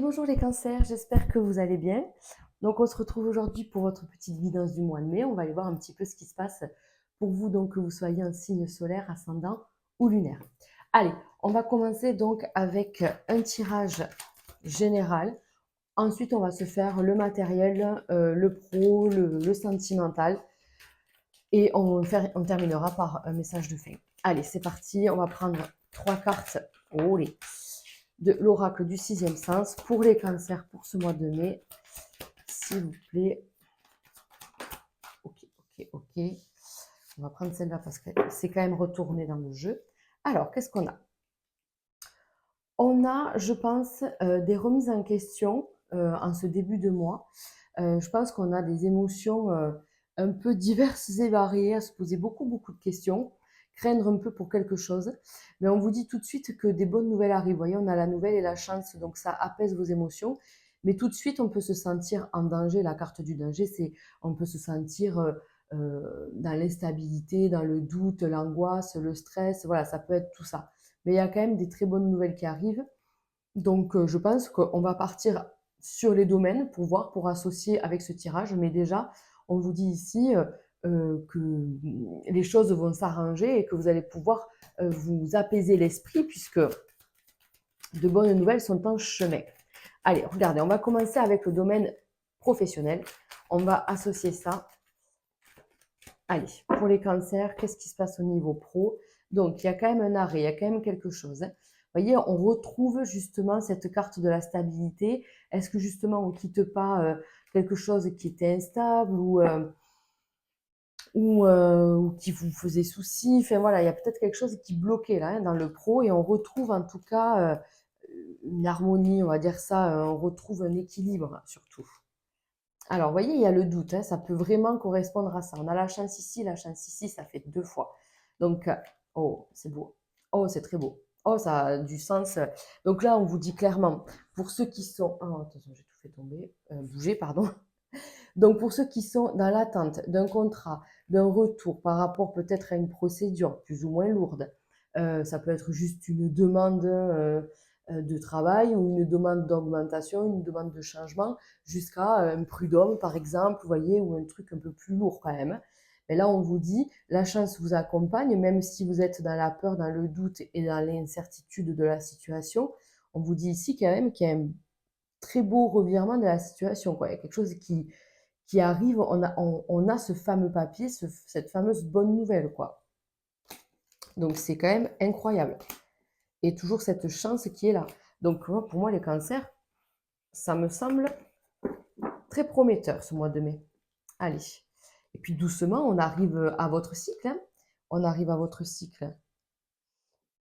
Bonjour les cancers, j'espère que vous allez bien. Donc on se retrouve aujourd'hui pour votre petite guidance du mois de mai. On va aller voir un petit peu ce qui se passe pour vous, donc que vous soyez un signe solaire, ascendant ou lunaire. Allez, on va commencer donc avec un tirage général. Ensuite, on va se faire le matériel, le pro, le sentimental. Et on terminera par un message de fin. Allez, c'est parti. On va prendre 3 cartes. Oh les de l'oracle du sixième sens pour les cancers pour ce mois de mai, s'il vous plaît. Ok. On va prendre celle-là parce que c'est quand même retourné dans le jeu. Alors, qu'est-ce qu'on a? On a, je pense, des remises en question en ce début de mois. Je pense qu'on a des émotions un peu diverses et variées, à se poser beaucoup de questions, craindre un peu pour quelque chose. Mais on vous dit tout de suite que des bonnes nouvelles arrivent. Vous voyez, on a la nouvelle et la chance, donc ça apaise vos émotions. Mais tout de suite, on peut se sentir en danger. La carte du danger, c'est on peut se sentir dans l'instabilité, dans le doute, l'angoisse, le stress. Voilà, ça peut être tout ça. Mais il y a quand même des très bonnes nouvelles qui arrivent. Donc, je pense qu'on va partir sur les domaines pour voir, pour associer avec ce tirage. Mais déjà, on vous dit ici que les choses vont s'arranger et que vous allez pouvoir vous apaiser l'esprit puisque de bonnes nouvelles sont en chemin. Allez, regardez, on va commencer avec le domaine professionnel. On va associer ça. Allez, pour les cancers, qu'est-ce qui se passe au niveau pro? Donc, il y a quand même un arrêt, il y a quand même quelque chose. Vous voyez, on retrouve justement cette carte de la stabilité. Est-ce que justement, on ne quitte pas quelque chose qui était instable ou qui vous faisait souci? Enfin voilà, il y a peut-être quelque chose qui bloquait là dans le pro et on retrouve en tout cas une harmonie, on va dire ça, on retrouve un équilibre surtout. Alors, vous voyez, il y a le doute, hein, ça peut vraiment correspondre à ça. On a la chance ici, ça fait 2 fois. Donc, oh, c'est beau. Oh, c'est très beau. Oh, ça a du sens. Donc là, on vous dit clairement, pour ceux qui sont... Oh, attention, j'ai tout fait tomber, bouger, pardon. Donc, pour ceux qui sont dans l'attente d'un contrat, d'un retour par rapport peut-être à une procédure plus ou moins lourde, ça peut être juste une demande de travail ou une demande d'augmentation, une demande de changement, jusqu'à un prud'homme, par exemple, vous voyez, ou un truc un peu plus lourd quand même. Mais là, on vous dit, la chance vous accompagne, même si vous êtes dans la peur, dans le doute et dans l'incertitude de la situation. On vous dit ici quand même qu'il y a un très beau revirement de la situation, quoi. Il y a quelque chose qui arrive, on a ce fameux papier, cette fameuse bonne nouvelle, quoi. Donc c'est quand même incroyable. Et toujours cette chance qui est là. Donc pour moi, les cancers, ça me semble très prometteur ce mois de mai. Allez. Et puis doucement, on arrive à votre cycle. Hein. On arrive à votre cycle.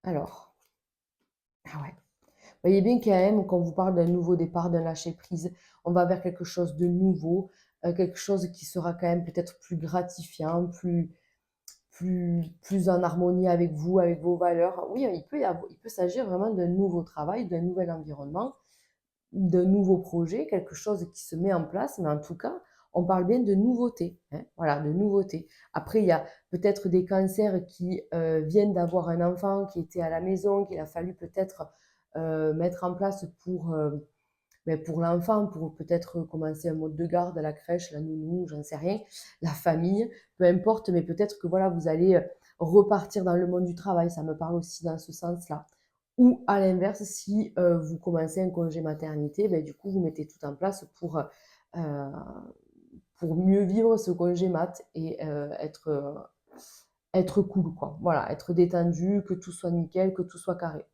Alors, ah ouais. Vous voyez bien qu'il y a même, quand on vous parle d'un nouveau départ, d'un lâcher-prise, on va vers quelque chose de nouveau, quelque chose qui sera quand même peut-être plus gratifiant, plus en harmonie avec vous, avec vos valeurs. Oui, il peut s'agir vraiment d'un nouveau travail, d'un nouvel environnement, d'un nouveau projet, quelque chose qui se met en place, mais en tout cas, on parle bien de nouveauté. Hein, voilà, de nouveauté. Après, il y a peut-être des cancers qui viennent d'avoir un enfant qui était à la maison, qu'il a fallu peut-être mettre en place pour l'enfant, pour peut-être commencer un mode de garde à la crèche, la nounou, j'en sais rien, la famille, peu importe, mais peut-être que voilà, vous allez repartir dans le monde du travail, ça me parle aussi dans ce sens-là. Ou à l'inverse, si vous commencez un congé maternité, ben, du coup, vous mettez tout en place euh, pour mieux vivre ce congé mat et être cool, quoi. Voilà, être détendu, que tout soit nickel, que tout soit carré.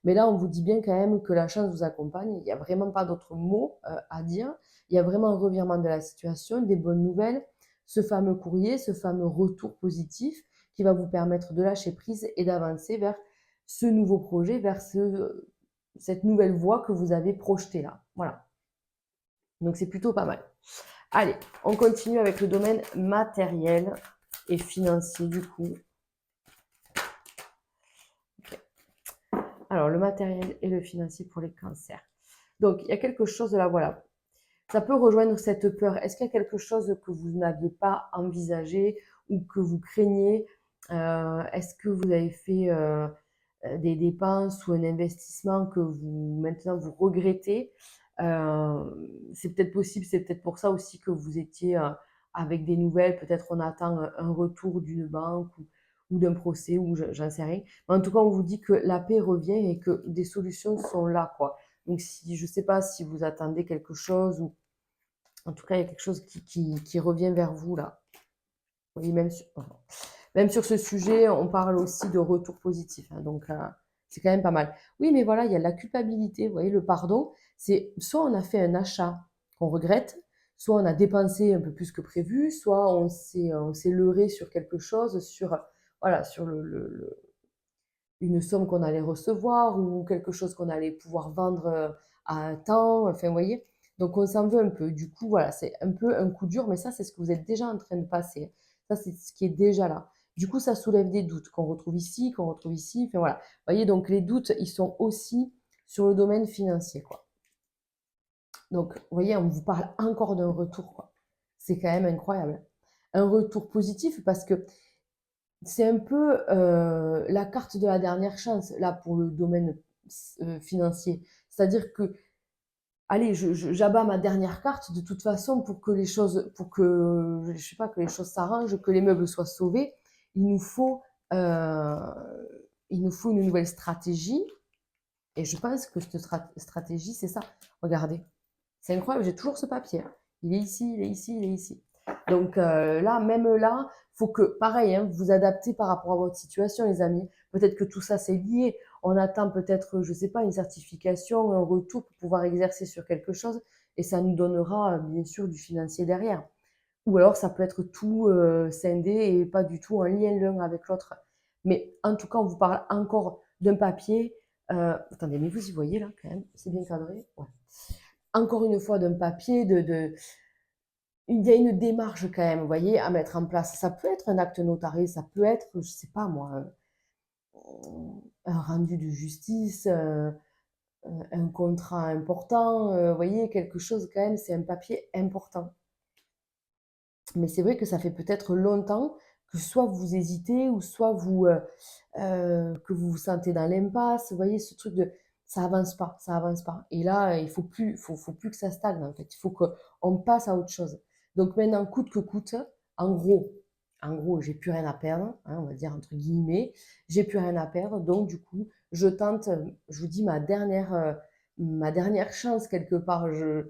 Mais là, on vous dit bien quand même que la chance vous accompagne. Il n'y a vraiment pas d'autres mots à dire. Il y a vraiment un revirement de la situation, des bonnes nouvelles, ce fameux courrier, ce fameux retour positif qui va vous permettre de lâcher prise et d'avancer vers ce nouveau projet, vers cette nouvelle voie que vous avez projetée là. Voilà. Donc c'est plutôt pas mal. Allez, on continue avec le domaine matériel et financier du coup. Alors, le matériel et le financier pour les cancers. Donc, il y a quelque chose de là, voilà. Ça peut rejoindre cette peur. Est-ce qu'il y a quelque chose que vous n'aviez pas envisagé ou que vous craignez? Est-ce que vous avez fait des dépenses ou un investissement que maintenant vous regrettez? C'est peut-être possible, c'est peut-être pour ça aussi que vous étiez avec des nouvelles. Peut-être on attend un retour d'une banque ou d'un procès ou j'en sais rien. Mais en tout cas, on vous dit que la paix revient et que des solutions sont là, quoi. Donc, si, je ne sais pas si vous attendez quelque chose ou en tout cas, il y a quelque chose qui revient vers vous là. Oui, même sur ce sujet, on parle aussi de retour positif, hein, donc c'est quand même pas mal. Oui, mais voilà, il y a la culpabilité, vous voyez, le pardon, c'est soit on a fait un achat qu'on regrette, soit on a dépensé un peu plus que prévu, soit on s'est leurré sur quelque chose, sur, voilà, sur une somme qu'on allait recevoir ou quelque chose qu'on allait pouvoir vendre à un temps, enfin, vous voyez. Donc, on s'en veut un peu. Du coup, voilà, c'est un peu un coup dur, mais ça, c'est ce que vous êtes déjà en train de passer. Ça, c'est ce qui est déjà là. Du coup, ça soulève des doutes qu'on retrouve ici, qu'on retrouve ici. Enfin, voilà. Vous voyez, donc les doutes, ils sont aussi sur le domaine financier, quoi. Donc, vous voyez, on vous parle encore d'un retour, quoi. C'est quand même incroyable. Un retour positif parce que c'est un peu la carte de la dernière chance, là, pour le domaine financier. C'est-à-dire que, allez, j'abats ma dernière carte de toute façon pour que les choses, pour que, je sais pas, que les choses s'arrangent, que les meubles soient sauvés. Il nous faut, euh, il nous faut une nouvelle stratégie. Et je pense que cette stratégie, c'est ça. Regardez. C'est incroyable, j'ai toujours ce papier, hein. Il est ici, il est ici, il est ici. Donc là, même là, faut que, pareil, hein, vous adaptez par rapport à votre situation, les amis. Peut-être que tout ça, c'est lié. On attend peut-être, je sais pas, une certification, un retour pour pouvoir exercer sur quelque chose. Et ça nous donnera, bien sûr, du financier derrière. Ou alors, ça peut être tout scindé et pas du tout en lien l'un avec l'autre. Mais en tout cas, on vous parle encore d'un papier. Attendez, mais vous y voyez là, quand même, c'est bien cadré. Ouais. Encore une fois, d'un papier, il y a une démarche quand même, vous voyez, à mettre en place. Ça peut être un acte notarié, ça peut être, je sais pas moi, un rendu de justice, un contrat important, vous voyez, quelque chose quand même, c'est un papier important. Mais c'est vrai que ça fait peut-être longtemps que soit vous hésitez ou soit que vous vous sentez dans l'impasse. Vous voyez, ce truc de ça avance pas, ça avance pas. Et là, il faut plus que ça stagne en fait. Il faut qu'on passe à autre chose. Donc maintenant, coûte que coûte, en gros, j'ai plus rien à perdre, hein, on va dire entre guillemets, j'ai plus rien à perdre. Donc du coup, je tente, je vous dis ma dernière chance quelque part. Je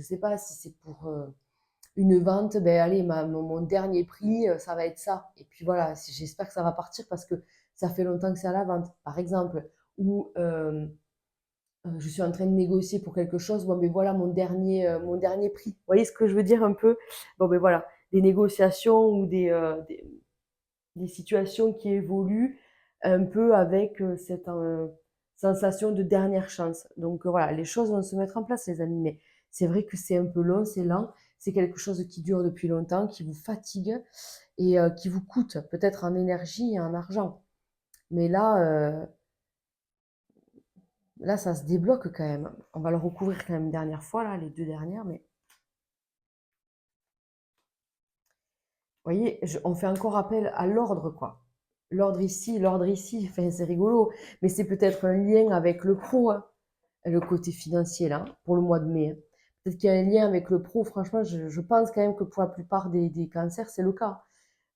sais pas si c'est pour une vente, ben allez, mon dernier prix, ça va être ça. Et puis voilà, j'espère que ça va partir parce que ça fait longtemps que c'est à la vente, par exemple. Ou je suis en train de négocier pour quelque chose, bon ben voilà mon dernier prix. Vous voyez ce que je veux dire un peu? Bon ben voilà, des négociations ou des situations qui évoluent un peu avec cette sensation de dernière chance. Donc voilà, les choses vont se mettre en place, les amis. Mais c'est vrai que c'est un peu long, c'est lent. C'est quelque chose qui dure depuis longtemps, qui vous fatigue et qui vous coûte peut-être en énergie et en argent. Mais là, ça se débloque quand même. On va le recouvrir quand même une dernière fois, là, les deux dernières. Mais vous voyez, on fait encore appel à l'ordre, quoi. L'ordre ici, enfin, c'est rigolo. Mais c'est peut-être un lien avec le pro, hein, le côté financier, là, pour le mois de mai, hein. Peut-être qu'il y a un lien avec le pro. Franchement, je pense quand même que pour la plupart des cancers, c'est le cas.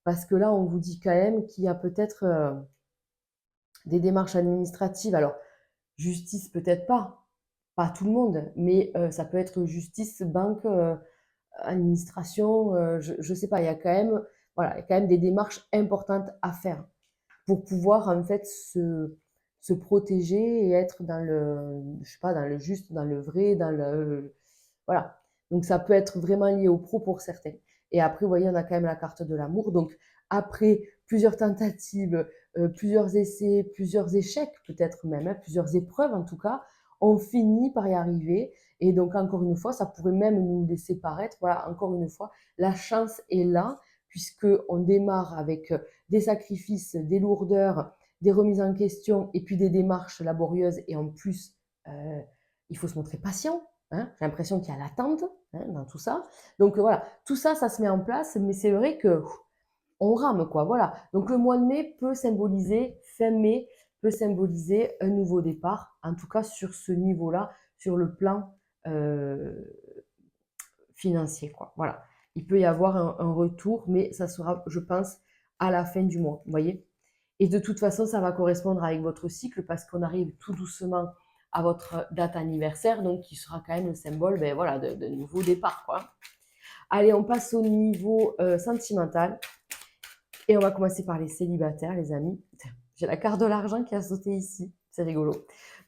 Parce que là, on vous dit quand même qu'il y a peut-être des démarches administratives. Alors, justice, peut-être pas tout le monde, mais ça peut être justice, banque, administration, je ne sais pas, il y a quand même, voilà, il y a quand même des démarches importantes à faire pour pouvoir en fait se protéger et être dans le, je sais pas, dans le juste, dans le vrai, dans le, voilà. Donc ça peut être vraiment lié au pro pour certains. Et après, vous voyez, on a quand même la carte de l'amour. Donc après plusieurs tentatives, plusieurs essais, plusieurs échecs peut-être même, hein, plusieurs épreuves en tout cas, on finit par y arriver. Et donc encore une fois, ça pourrait même nous laisser paraître, voilà, encore une fois, la chance est là, puisque on démarre avec des sacrifices, des lourdeurs, des remises en question et puis des démarches laborieuses. Et en plus, il faut se montrer patient, hein. J'ai l'impression qu'il y a l'attente, hein, dans tout ça. Donc voilà, tout ça, ça se met en place, mais c'est vrai que on rame, quoi. Voilà. Donc le mois de mai peut symboliser, fin mai, peut symboliser un nouveau départ, en tout cas sur ce niveau-là, sur le plan financier, quoi. Voilà. Il peut y avoir un retour, mais ça sera, je pense, à la fin du mois, vous voyez. Et de toute façon, ça va correspondre avec votre cycle parce qu'on arrive tout doucement à votre date anniversaire, donc qui sera quand même le symbole, ben voilà, de nouveau départ, quoi. Allez, on passe au niveau sentimental. Et on va commencer par les célibataires, les amis. J'ai la carte de l'argent qui a sauté ici. C'est rigolo.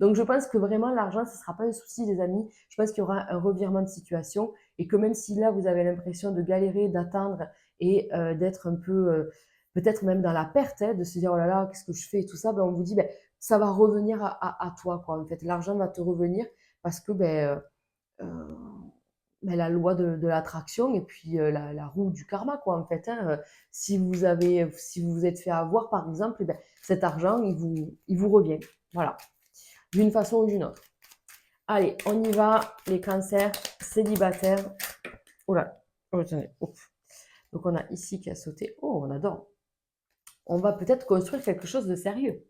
Donc, je pense que vraiment, l'argent, ce ne sera pas un souci, les amis. Je pense qu'il y aura un revirement de situation et que même si là, vous avez l'impression de galérer, d'attendre et d'être un peu, peut-être même dans la perte, hein, de se dire, oh là là, qu'est-ce que je fais et tout ça, ben, on vous dit, ben, ça va revenir à toi, quoi. En fait, l'argent va te revenir parce que ben, la loi de l'attraction et puis la roue du karma, quoi, en fait. Hein. Si si vous vous êtes fait avoir, par exemple, eh ben, cet argent, il vous revient. Voilà, d'une façon ou d'une autre. Allez, on y va, les cancers célibataires. Oh là, oh, attendez. Ouf. Donc, on a ici qui a sauté. Oh, on adore. On va peut-être construire quelque chose de sérieux.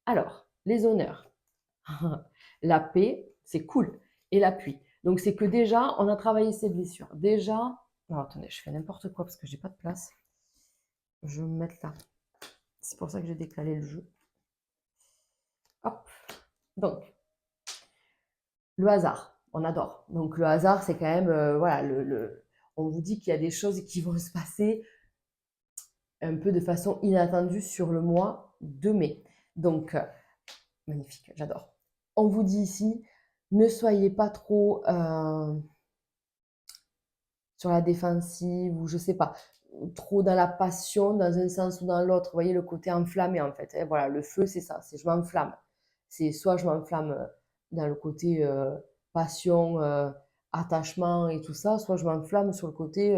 Alors, les honneurs. La paix, c'est cool. Et l'appui. Donc, c'est que déjà, on a travaillé ses blessures. Déjà, non, attendez, je fais n'importe quoi parce que j'ai pas de place. Je vais me mettre là. C'est pour ça que j'ai décalé le jeu. Hop. Donc, le hasard, on adore. Donc, le hasard, c'est quand même, voilà, on vous dit qu'il y a des choses qui vont se passer un peu de façon inattendue sur le mois de mai. Donc, magnifique, j'adore. On vous dit ici, ne soyez pas trop sur la défensive ou je sais pas, trop dans la passion dans un sens ou dans l'autre. Vous voyez le côté enflammé en fait. Hein. Voilà, le feu c'est ça, c'est je m'enflamme. C'est soit je m'enflamme dans le côté passion, attachement et tout ça, soit je m'enflamme sur le côté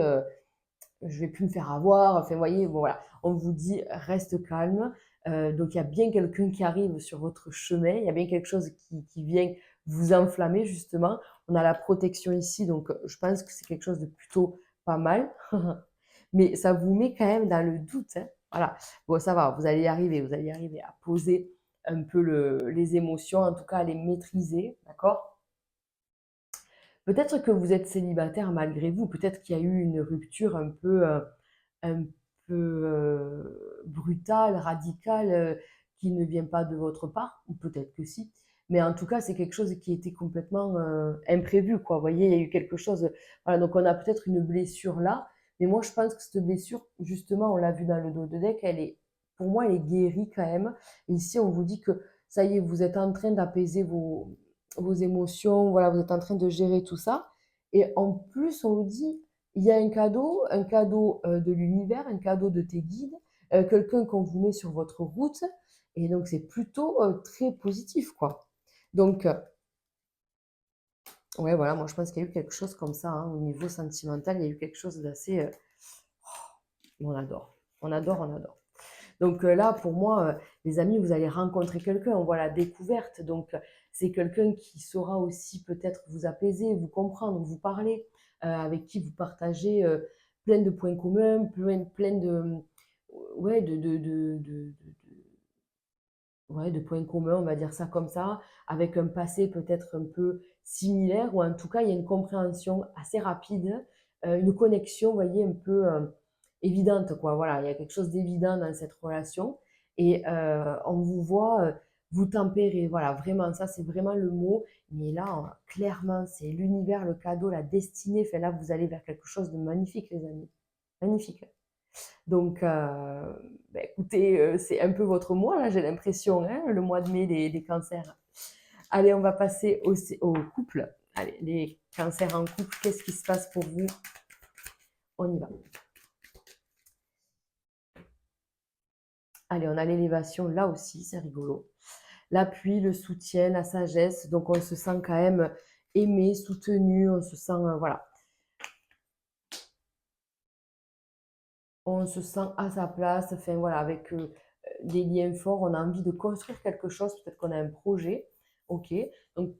je vais plus me faire avoir. Enfin, vous voyez, bon, voilà, on vous dit reste calme. Donc, il y a bien quelqu'un qui arrive sur votre chemin. Il y a bien quelque chose qui vient vous enflammer, justement. On a la protection ici, donc je pense que c'est quelque chose de plutôt pas mal. Mais ça vous met quand même dans le doute. Hein. Voilà. Bon, ça va, vous allez y arriver. Vous allez y arriver à poser un peu les émotions, en tout cas à les maîtriser. D'accord? Peut-être que vous êtes célibataire malgré vous, peut-être qu'il y a eu une rupture un peu brutale, radicale, qui ne vient pas de votre part, ou peut-être que si. Mais en tout cas, c'est quelque chose qui était complètement imprévu, quoi. Vous voyez, il y a eu quelque chose. Voilà, donc on a peut-être une blessure là, mais moi je pense que cette blessure, justement, on l'a vu dans le dos de deck, pour moi, elle est guérie quand même. Et ici, on vous dit que ça y est, vous êtes en train d'apaiser vos émotions, voilà, vous êtes en train de gérer tout ça. Et en plus, on vous dit, il y a un cadeau de l'univers, un cadeau de tes guides, quelqu'un qu'on vous met sur votre route. Et donc, c'est plutôt très positif, quoi. Donc, ouais, voilà, moi, je pense qu'il y a eu quelque chose comme ça, hein, au niveau sentimental, il y a eu quelque chose d'assez... on adore, on adore, on adore. Donc là, pour moi, les amis, vous allez rencontrer quelqu'un, on voit la découverte. Donc c'est quelqu'un qui saura aussi peut-être vous apaiser, vous comprendre, vous parler, avec qui vous partagez plein de points communs, plein de, ouais, ouais, de points communs, on va dire ça comme ça, avec un passé peut-être un peu similaire, ou en tout cas, il y a une compréhension assez rapide, une connexion, vous voyez, un peu évidente, quoi. Voilà, il y a quelque chose d'évident dans cette relation, et on vous voit vous tempérer, voilà, vraiment, ça, c'est vraiment le mot, mais là, clairement, c'est l'univers, le cadeau, la destinée, enfin là, vous allez vers quelque chose de magnifique, les amis, magnifique. Donc, bah, écoutez, c'est un peu votre mois, là, j'ai l'impression, hein, le mois de mai des cancers. Allez, on va passer au couple. Allez, les cancers en couple, qu'est-ce qui se passe pour vous? On y va. Allez, on a l'élévation là aussi, c'est rigolo. L'appui, le soutien, la sagesse. Donc, on se sent quand même aimé, soutenu, on se sent, voilà, on se sent à sa place, enfin voilà, avec des liens forts, on a envie de construire quelque chose, peut-être qu'on a un projet, ok. Donc,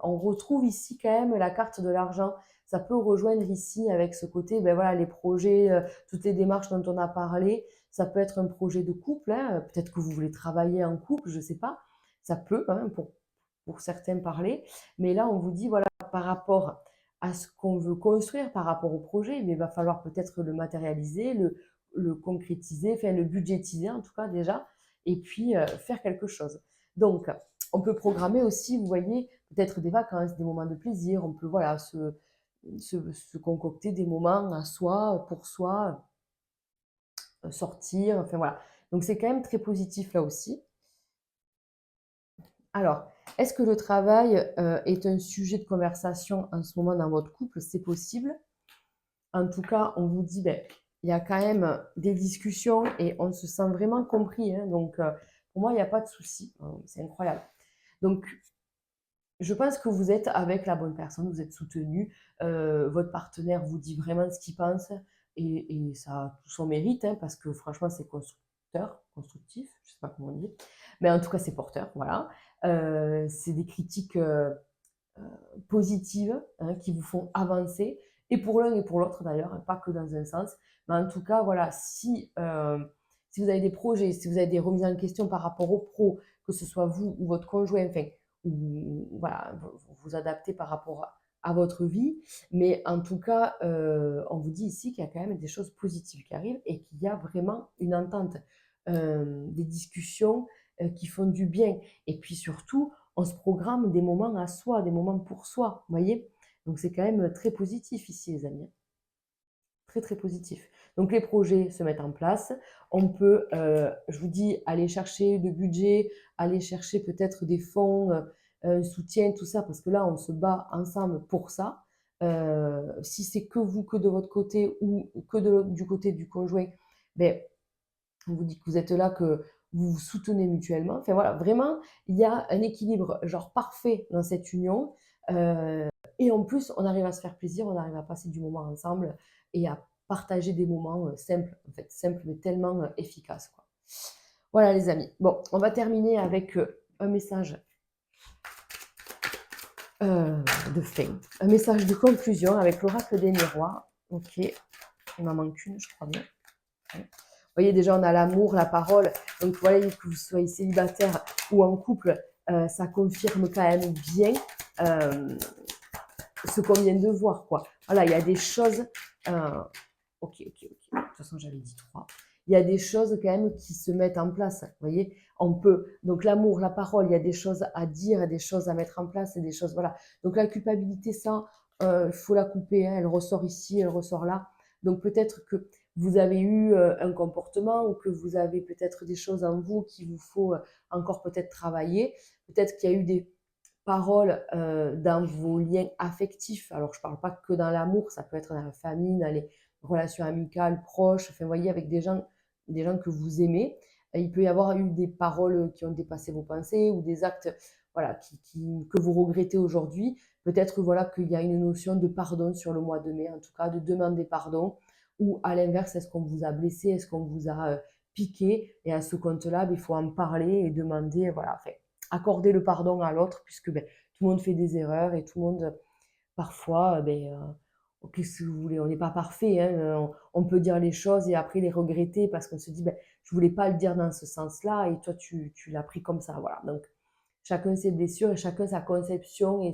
on retrouve ici quand même la carte de l'argent. Ça peut rejoindre ici avec ce côté, ben voilà, les projets, toutes les démarches dont on a parlé. Ça peut être un projet de couple, hein, peut-être que vous voulez travailler en couple, je ne sais pas. Ça peut, hein, pour certains parler. Mais là, on vous dit, voilà, par rapport à ce qu'on veut construire, par rapport au projet, mais il va falloir peut-être le matérialiser, le concrétiser, enfin le budgétiser en tout cas déjà, et puis faire quelque chose. Donc, on peut programmer aussi, vous voyez, peut-être des vacances, des moments de plaisir, on peut voilà, se concocter des moments à soi, pour soi, sortir, enfin voilà. Donc c'est quand même très positif là aussi. Alors, est-ce que le travail est un sujet de conversation en ce moment dans votre couple? C'est possible. En tout cas, on vous dit, ben, il y a quand même des discussions et on se sent vraiment compris, hein. Donc, pour moi, il n'y a pas de souci. C'est incroyable. Donc, je pense que vous êtes avec la bonne personne, vous êtes soutenu. Votre partenaire vous dit vraiment ce qu'il pense et ça a tout son mérite, hein, parce que franchement, c'est constructif, je ne sais pas comment on dit, mais en tout cas, c'est porteur, voilà. C'est des critiques positives, hein, qui vous font avancer, et pour l'un et pour l'autre d'ailleurs, hein, pas que dans un sens. Mais en tout cas, voilà, si vous avez des projets, si vous avez des remises en question par rapport au pro, que ce soit vous ou votre conjoint, enfin, ou voilà, vous adaptez par rapport à votre vie. Mais en tout cas, on vous dit ici qu'il y a quand même des choses positives qui arrivent et qu'il y a vraiment une entente, des discussions qui font du bien. Et puis surtout, on se programme des moments à soi, des moments pour soi, vous voyez. Donc c'est quand même très positif ici, les amis. Très, très positif. Donc les projets se mettent en place. On peut, je vous dis, aller chercher le budget, aller chercher peut-être des fonds, un soutien, tout ça, parce que là, on se bat ensemble pour ça. Si c'est que vous, que de votre côté ou que du côté du conjoint, ben, on vous dit que vous êtes là, que vous vous soutenez mutuellement. Enfin voilà, vraiment, il y a un équilibre genre parfait dans cette union. Et en plus, on arrive à se faire plaisir, on arrive à passer du moment ensemble et à partager des moments simples, en fait, simples mais tellement efficaces, quoi. Voilà les amis. Bon, on va terminer avec un message de fin, un message de conclusion avec l'oracle des miroirs. Ok, il m'en manque une, je crois bien. Ouais. Vous voyez, déjà, on a l'amour, la parole. Donc, vous voyez, que vous soyez célibataire ou en couple, ça confirme quand même bien ce qu'on vient de voir, quoi. Voilà, il y a des choses. Ok. De toute façon, j'avais dit 3. Il y a des choses quand même qui se mettent en place. Vous voyez, on peut. Donc, l'amour, la parole, il y a des choses à dire, des choses à mettre en place et des choses. Voilà. Donc, la culpabilité, ça, il faut la couper, hein. Elle ressort ici, elle ressort là. Donc, peut-être que vous avez eu un comportement ou que vous avez peut-être des choses en vous qu'il vous faut encore peut-être travailler. Peut-être qu'il y a eu des paroles dans vos liens affectifs. Alors, je ne parle pas que dans l'amour, ça peut être dans la famille, dans les relations amicales, proches, enfin, vous voyez, avec des gens que vous aimez. Et il peut y avoir eu des paroles qui ont dépassé vos pensées ou des actes voilà, que vous regrettez aujourd'hui. Peut-être voilà, qu'il y a une notion de pardon sur le mois de mai, en tout cas, de demander pardon. Ou à l'inverse, est-ce qu'on vous a blessé, est-ce qu'on vous a piqué? Et à ce compte-là, il faut en parler et demander, voilà, enfin, accorder le pardon à l'autre, puisque ben, tout le monde fait des erreurs et tout le monde, parfois, qu'est-ce que vous voulez, on n'est pas parfait, hein, on peut dire les choses et après les regretter parce qu'on se dit, ben, je voulais pas le dire dans ce sens-là et toi, tu l'as pris comme ça. Voilà. Donc, chacun ses blessures et chacun sa conception et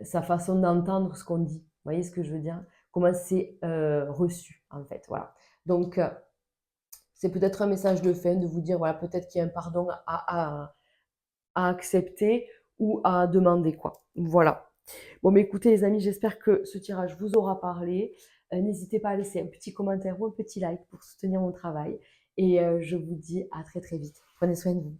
sa façon d'entendre ce qu'on dit. Vous voyez ce que je veux dire? Comment c'est reçu, en fait. Voilà. Donc, c'est peut-être un message de fin de vous dire, voilà, peut-être qu'il y a un pardon à accepter ou à demander, quoi. Voilà. Bon, mais écoutez, les amis, j'espère que ce tirage vous aura parlé. N'hésitez pas à laisser un petit commentaire ou un petit like pour soutenir mon travail. Et je vous dis à très très vite. Prenez soin de vous.